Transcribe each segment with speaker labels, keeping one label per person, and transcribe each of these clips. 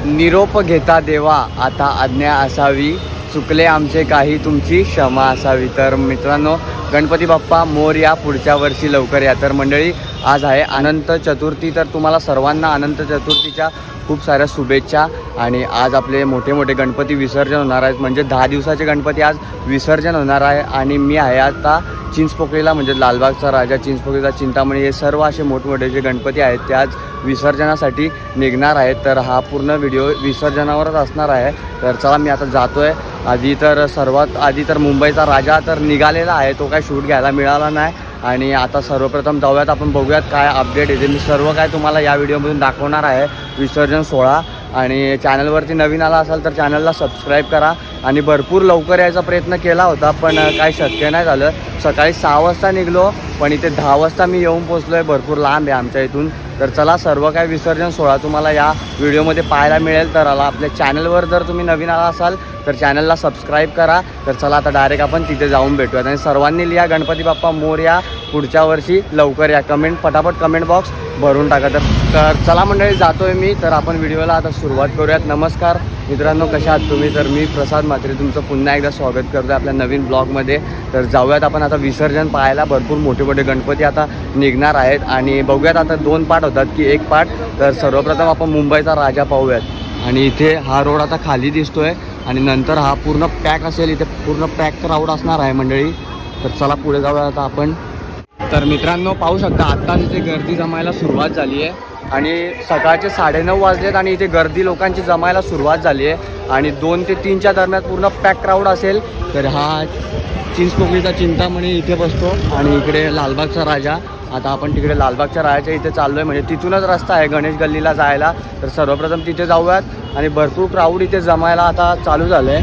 Speaker 1: निरोप घेता देवा आता आज्ञा असावी, चुकले आमचे काही तुमची क्षमा असावी। तर मित्रांनो, गणपती बाप्पा मोरया, पुढच्या वर्षी लवकर या। तर मंडळी, आज आहे अनंत चतुर्थी, तर तुम्हाला सर्वांना अनंत चतुर्थीच्या खूप साऱ्या शुभेच्छा। आणि आज आपले मोठे मोठे गणपती विसर्जन होणार आहेत, म्हणजे 10 दिवसाचे गणपती आज विसर्जन होणार आहे। आणि मी आहे आता चिंचपोकळीला, म्हणजे लालबागचा राजा, चिंचपोकळीचा चिंतामणी, हे सर्व असे मोठमोठे जे गणपती आहेत ते आज विसर्जनासाठी निघणार आहेत। तर हा पूर्ण व्हिडिओ विसर्जनावरच असणार आहे। तर चला, मी आता जातो आहे। सर्वात आधी तर मुंबईचा राजा तर निघालेला आहे, तो काय शूट घ्यायला मिळाला नाही। आणि आता सर्वप्रथम जाऊयात, आपण बघूयात काय अपडेट येते। मी सर्व काय तुम्हाला या व्हिडिओमधून दाखवणार आहे, विसर्जन सोहळा। आणि चॅनलवरती नवीन आला असाल तर चॅनलला सबस्क्राईब करा। आणि भरपूर लवकर यायचा प्रयत्न केला होता, पण काही शक्य नाही झालं। सकाळी 6 वाजता निघलो, पण इथे 10 वाजता मी येऊन पोचलो आहे, भरपूर लांब आहे आमच्या इथून। तर चला, सर्व काय विसर्जन सोहळा तुम्हाला या व्हिडिओमध्ये पाहायला मिळेल। तर आपल्या चॅनलवर जर तुम्ही नवीन आला असाल तर चॅनलला सबस्क्राईब करा। तर चला, आता डायरेक्ट आपण तिथे जाऊन भेटूयात। आणि सर्वांनी लिहा, गणपती बाप्पा मोरया, पुढच्या वर्षी लवकर या। कमेंट फटाफट कमेंट बॉक्स भरून टाका। तर चला मंडळी, जातोय मी। तर आपण व्हिडिओला आता सुरुवात करूयात। नमस्कार मित्रांनो, कशा आहात तुम्ही? तर मी प्रसाद म्हात्रे तुमचं पुन्हा एकदा स्वागत करतो आपल्या नवीन ब्लॉगमध्ये। तर जाऊयात आपण आता विसर्जन पाहायला। भरपूर मोठे मोठे गणपती आता निघणार आहेत आणि बघूयात आता 2 पार्ट होतात की 1 पार्ट। तर सर्वप्रथम आपण मुंबईचा राजा पाहूयात। आणि इथे हा रोड आता खाली दिसतोय आणि नंतर हा पूर्ण पॅक असेल, इथे पूर्ण पॅक राऊंड असणार आहे मंडळी। तर चला पुढे जाऊया आता आपण। तर मित्रांनो, पाहू शकता आत्ता इथे गर्दी जमायला सुरुवात झाली आहे आणि सकाळचे 9:30 वाजलेत आणि इथे गर्दी लोकांची जमायला सुरुवात झाली आहे। आणि 2 ते 3च्या दरम्यान पूर्ण पॅक क्राऊड असेल। तर हा चिंचपोकळीचा चिंतामणी इथे बसतो आणि इकडे लालबागचा राजा। आता आपण तिकडे लालबागच्या राजाच्या इथे चाललो आहे, म्हणजे तिथूनच रस्ता आहे गणेश गल्लीला जायला। तर सर्वप्रथम तिथे जाऊयात आणि भरपूर क्राऊड इथे जमायला आता चालू झालं आहे,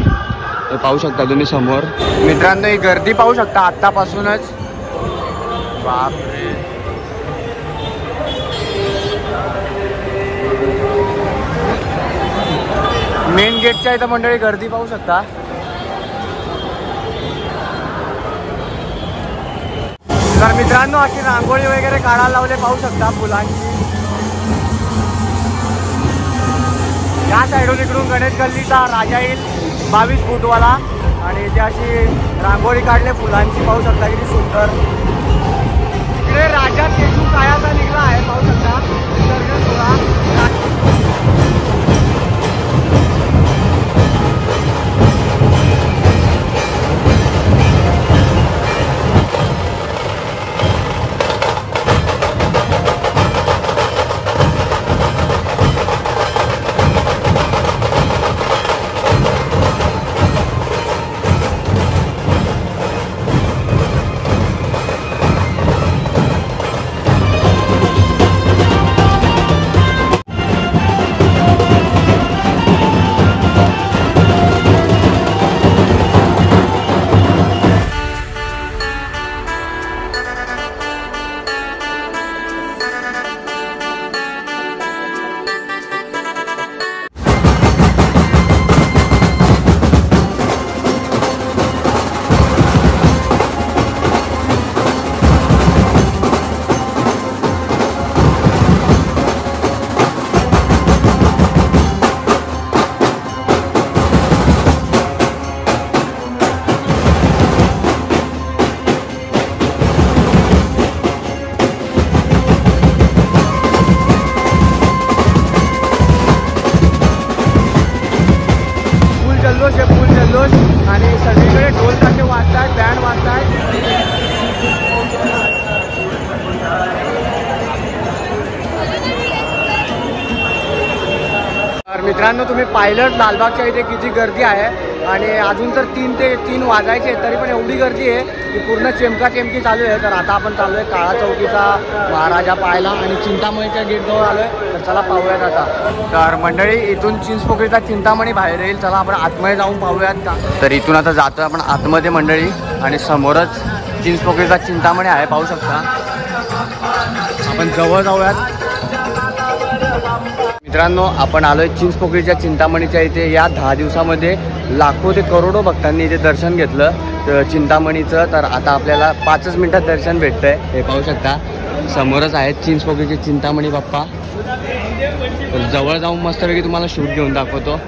Speaker 1: हे पाहू शकता तुम्ही समोर। मित्रांनो, ही गर्दी पाहू शकता आत्तापासूनच, बापरे। मेन गेटच्या इथं मंडळी गर्दी पाहू शकता। तर मित्रांनो, अशी रांगोळी वगैरे काढायला लावले, पाहू शकता फुलांची। या साईडून इकडून गणेश गल्लीचा राजा येईल 22 फूटवाला आणि इथे अशी रांगोळी काढले फुलांची, पाहू शकता किती सुंदर। इकडे राजा केशू कायाचा निघला आहे, पाहू शकता विसर्जन सोहळा। फुल जल्लोष आणि सगळीकडे ढोल ताशे वाजतात, बँड वाजतात। तर मित्रांनो, तुम्ही पाहिलं लालबागच्या इथे किती गर्दी आहे आणि अजून तर 3 वाजायचे, तरी पण एवढी गर्दी आहे की पूर्ण चेमकाचेमकी चालू आहे। तर आता आपण चालू आहे काळा चौकीचा महाराजा पाहायला आणि चिंतामणीच्या गेटजवळ आलो आहे। तर चला पाहूयात आता। तर मंडळी, इथून चिंचपोकळीचा चिंतामणी बाहेर येईल, चला आपण आतमध्ये जाऊन पाहूयात का। तर इथून आता जातो आपण आतमध्ये मंडळी आणि समोरच चिंचपोकळीचा चिंतामणी आहे, पाहू शकता। आपण जवळ जाऊयात। मित्रांनो, आपण आलोय चिंचपोकळीच्या चिंतामणीच्या इथे। या 10 दिवसामध्ये लाखो ते करोडो भक्तांनी इथे दर्शन घेतलं चिंतामणीचं। तर आता आपल्याला 5च मिनिटात दर्शन भेटतंय, हे पाहू शकता। समोरच आहेत चिंचपोकळीचे चिंतामणी बाप्पा. जवळ जाऊन मस्तपैकी तुम्हाला शूट घेऊन दाखवतो.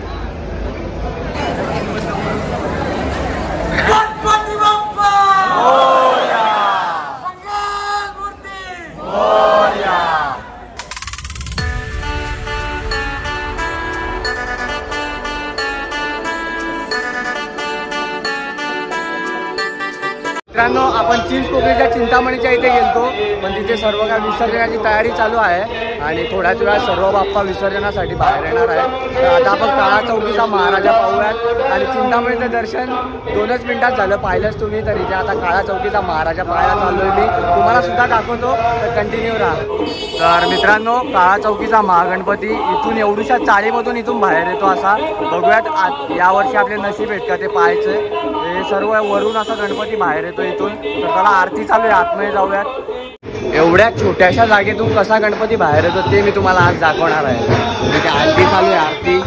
Speaker 1: मित्रांनो, आपण चिंचपोकळीच्या चिंतामणीच्या इथे गेलतो, पण तिथे सर्व काय विसर्जनाची तयारी चालू आहे आणि थोड्याच वेळात सर्व बाप्पा विसर्जनासाठी बाहेर येणार आहे. तर आता आपण काळा चौकीचा महाराजा पाहूयात आणि चिंतामणीचं दर्शन 2च मिनिटात झालं. पाहिलंच तुम्ही, तर इथे आता काळा चौकीचा महाराजा पाहायला चाललोय मी. तुम्हाला सुद्धा दाखवतो, तर कंटिन्यू राहा. तर मित्रांनो, काळा चौकीचा महागणपती इथून एवढ्याशा चाळीमधून इथून बाहेर येतो असा. बघूयात यावर्षी आपले नशीब आहेत का ते पाहायचे. हे सर्व वरून असा गणपती बाहेर येतो इथून. तर त्याला आरती चालू आहे, आतमध्ये जाऊयात. एवढ्या छोट्याशा जागेतून कसा गणपती बाहेर येतो ते मी तुम्हाला आज दाखवणार आहे. तिथे आरती चालू आहे, आरती.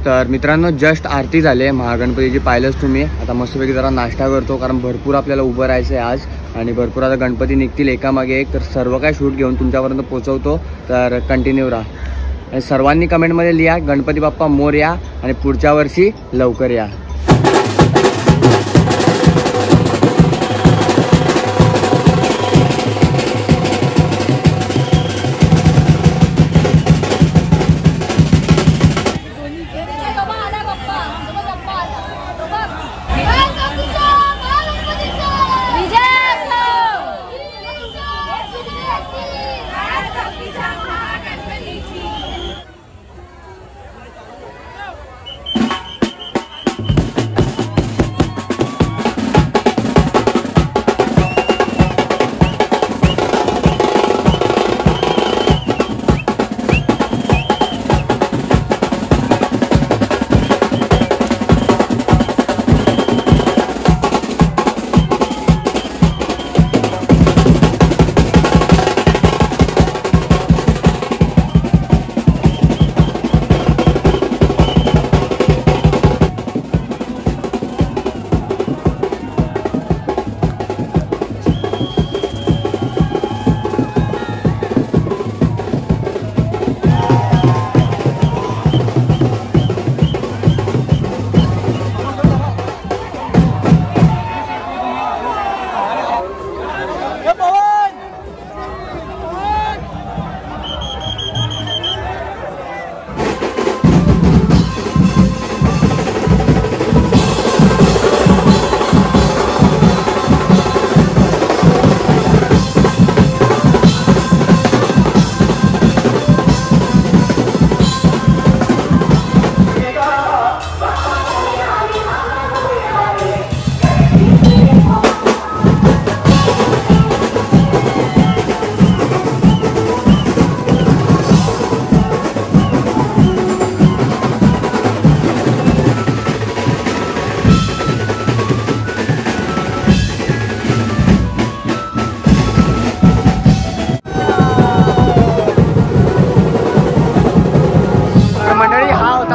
Speaker 1: तर मित्रांनो, जस्ट आरती झाली आहे महागणपतीची, पाहिलंच तुम्ही. आता मस्तपैकी जरा नाश्ता करतो, कारण भरपूर आपल्याला उभं राहायचं आहे आज आणि भरपूर आता गणपती निघतील एकामागे एक. तर सर्व काय शूट घेऊन तुमच्यापर्यंत पोहोचवतो, तर कंटिन्यू राहा. सर्वांनी कमेंटमध्ये लिहा गणपती बाप्पा मोरया आणि पुढच्या वर्षी लवकर या.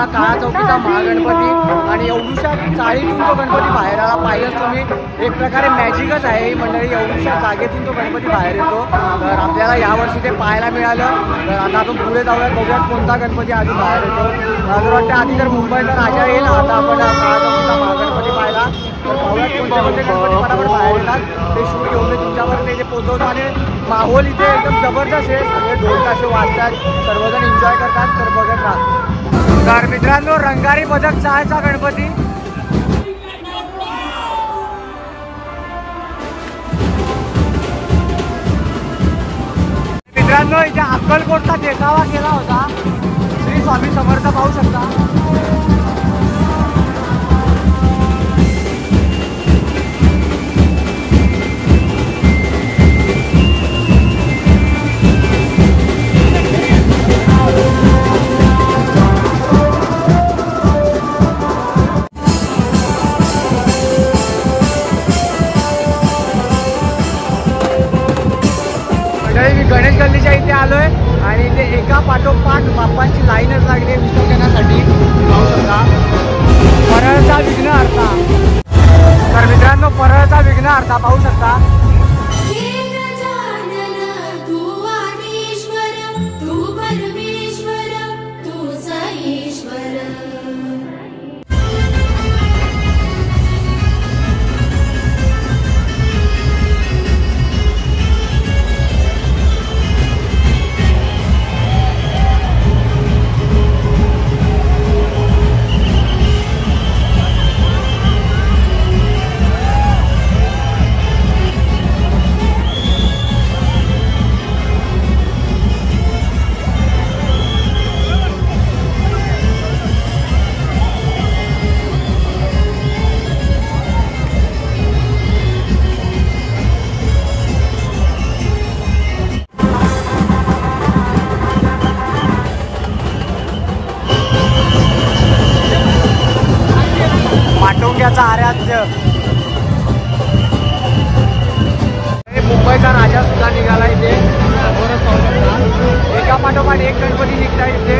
Speaker 1: काळा चौकीचा महागणपती आणि एवढ्याशा चाळीतून तो गणपती बाहेर आला. पाहिलंच तुम्ही, एक प्रकारे मॅजिकच आहे ही मंडळी. एवढ्याशा जागेतून तो गणपती बाहेर येतो. तर आपल्याला यावर्षी ते पाहायला मिळालं. तर आता आपण पुढे जाऊयात, बघूयात कोणता गणपती आधी बाहेर येतो. मला वाटतं आधी जर मुंबईचा राजा येईल, आता आपण काळा चौकीचा महागणपती पाहिला. तर पाहूयात कोणते कोणते गणपती फटाफट बाहेर येतात. ते शूट घेऊन मी तुमच्यापर्यंत इथे पोहोचवतो आणि माहोल इथे एकदम जबरदस्त आहे. सगळे ढोल ताशे वाजतात, सर्वजण एन्जॉय करतात. तर बघत राहा. तर मित्रांनो, रंगारी पदक चहाचा गणपती. मित्रांनो, इथे अक्कलकोटचा देखावा केला होता. श्री स्वामी समर्थ पाहू शकता. मी गणेश गल्लीच्या इथे आलोय आणि इथे एका पाठोपाठ बाप्पांची लाईनच लागली आहे विसर्जनासाठी. पाहू शकता परळचा विघ्नहर्ता. तर मित्रांनो परळचा विघ्नहर्ता पाहू शकता. माटुंग्याचा आराध्य मुंबईचा राजा सुद्धा निघाला इथे. बरंच पाहू शकता एका पाठोपाठ एक गणपती निघताय इथे.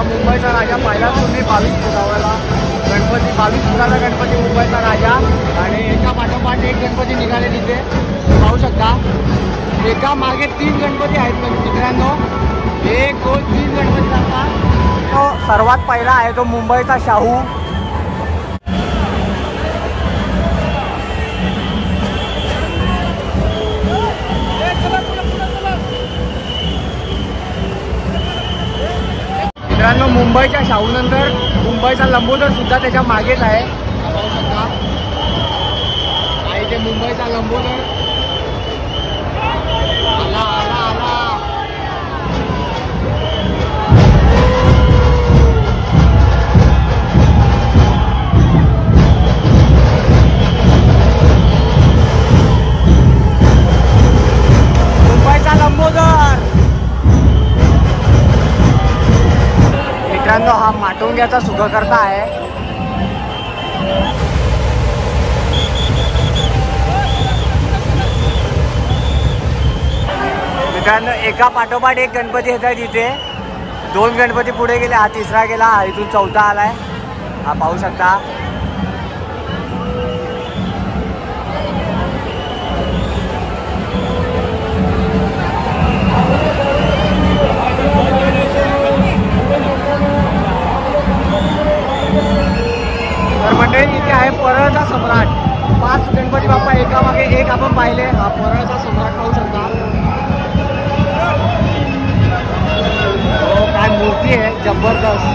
Speaker 1: मुंबईचा राजा पहिला तुम्ही 22 फुटावाला गणपती 22 फुटाचा गणपती मुंबईचा राजा. आणि एका पाठोपाठ एक गणपती निघाले तिथे पाहू शकता. एका मागे 3 गणपती आहेत मित्रांनो. 1 2 3 गणपती जातात. तो सर्वात पहिला आहे तो मुंबईचा शाहू. मित्रांनो मुंबईच्या शाहूनंतर मुंबईचा लंबोदर सुद्धा त्याच्या मागेच आहे. पाहू शकता आणि ते मुंबईचा लंबोदर आला आला आला. मुंबईचा लंबोदर. मित्रांनो हा माटुंग्याचा सुखकर्ता आहे. मित्रांनो एका पाठोपाठ एक गणपती येतात इथे. 2 गणपती पुढे गेले. हा तिसरा गेला. हा इथून चौथा आलाय. हा पाहू शकता. तर मंडळी इथे आहे परळचा सम्राट. 5 गणपती बाप्पा एका मागे एक आपण पाहिले. हा परळचा सम्राट पाहू शकता. काय मूर्ती आहे जबरदस्त.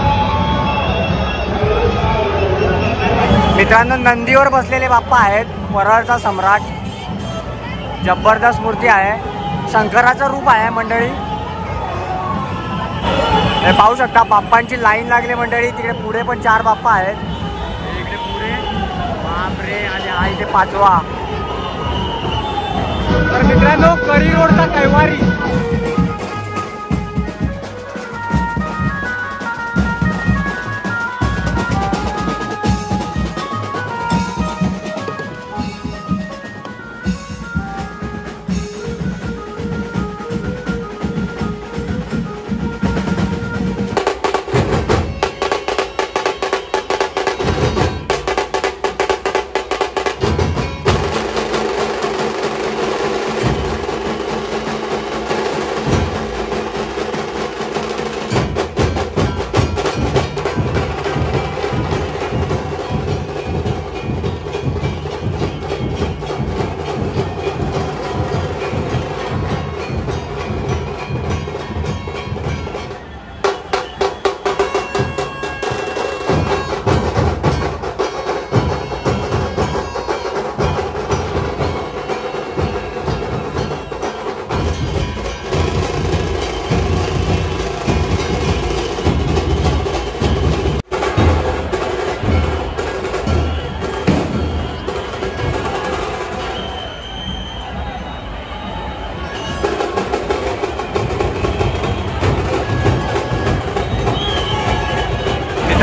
Speaker 1: मित्रांनो नंदीवर बसलेले बाप्पा आहेत. परळचा सम्राट जबरदस्त मूर्ती आहे. शंकराचं रूप आहे मंडळी. हे पाहू शकता बाप्पांची लाईन लागली मंडळी. तिकडे पुढे पण 4 बाप्पा आहेत. इकडे पुढे बापरे. आणि हा इथे 5वा. तर मित्रांनो करी रोडचा कैवारी.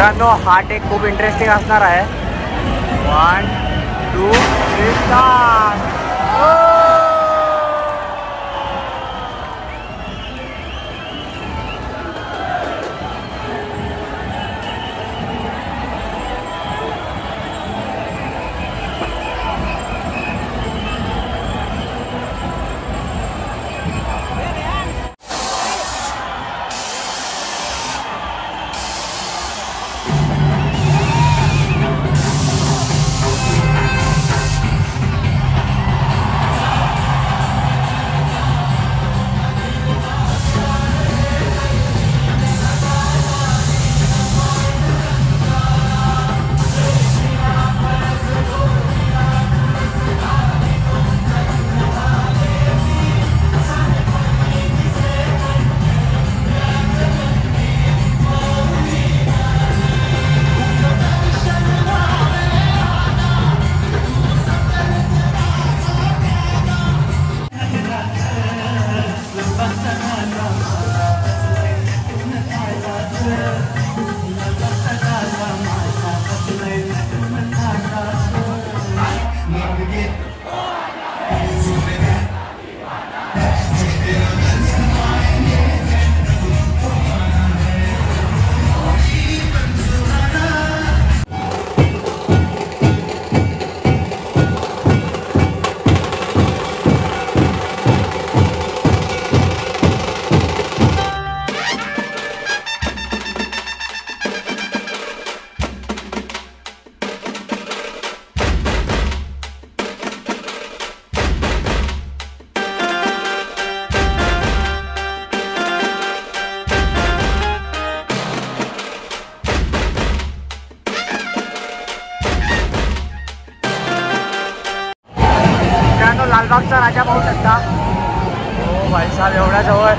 Speaker 1: मित्रांनो हा टेक खूप इंटरेस्टिंग असणार आहे. 1 2 3 स्टार्ट. लालबागचा राजा पाहू शकता. हो भाई साहेब एवढ्या जवळ.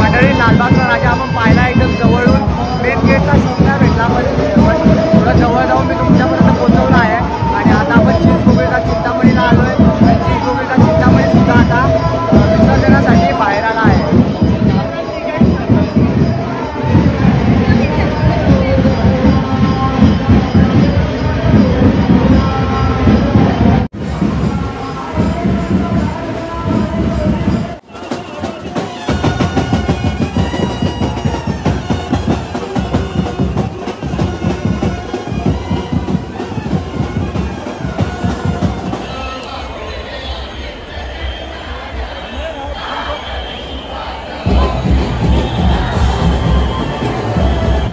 Speaker 1: मंडळी लालबागचा राजा आपण पाहिला एकदम जवळून. मेन गेटचा शोधला भेटला पण थोडं जवळ जाऊन मी तुमच्यापर्यंत पोहोचवला आहे. आणि आता आपण चिंचपोकळीचा चिंतामणीला आलोय. चिंचपोकळीचा चिंतामणी सुद्धा आता विसर्जनासाठी बाहेर आला आहे.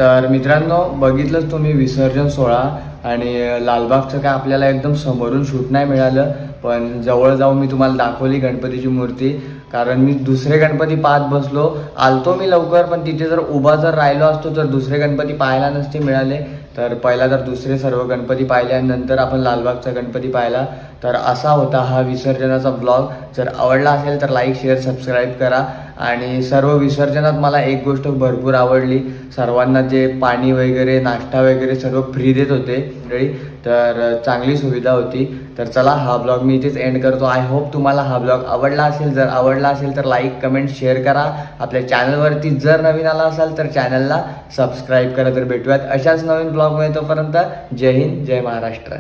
Speaker 1: तर मित्रांनो बघितलंच तुम्ही विसर्जन सोहळा. आणि लालबागचं काय आपल्याला एकदम समोरून शूट नाही मिळालं, पण जवळ जाऊन मी तुम्हाला दाखवली गणपतीची मूर्ती. कारण मी दुसरे गणपती पाहत बसलो. आलतो मी लवकर, पण तिथे जर उभा जर राहिलो असतो तर दुसरे गणपती पाहायला नसते मिळाले. तर पहिला तर दुसरे सर्व गणपती पाहिले आणि नंतर आपण लालबागचा गणपती पाहिला. तर असा होता हा विसर्जनाचा ब्लॉग. जर आवडला असेल तर लाईक शेअर सबस्क्राईब करा. आणि सर्व विसर्जनात मला एक गोष्ट भरपूर आवडली, सर्वांना जे पाणी वगैरे नाश्ता वगैरे सर्व फ्री देत होते मंडळी. तर चांगली सुविधा होती. तर चला हा ब्लॉग मी इथेच एंड करतो. आय होप तुम्हाला हा ब्लॉग आवडला असेल. जर आवडला असेल तर लाईक कमेंट शेअर करा. आपल्या चॅनलवरती जर नवीन आला असाल तर चॅनलला सबस्क्राईब करा. तर भेटूयात अशाच नवीन ब्लॉगमध्ये. तोपर्यंत जय हिंद जय महाराष्ट्र.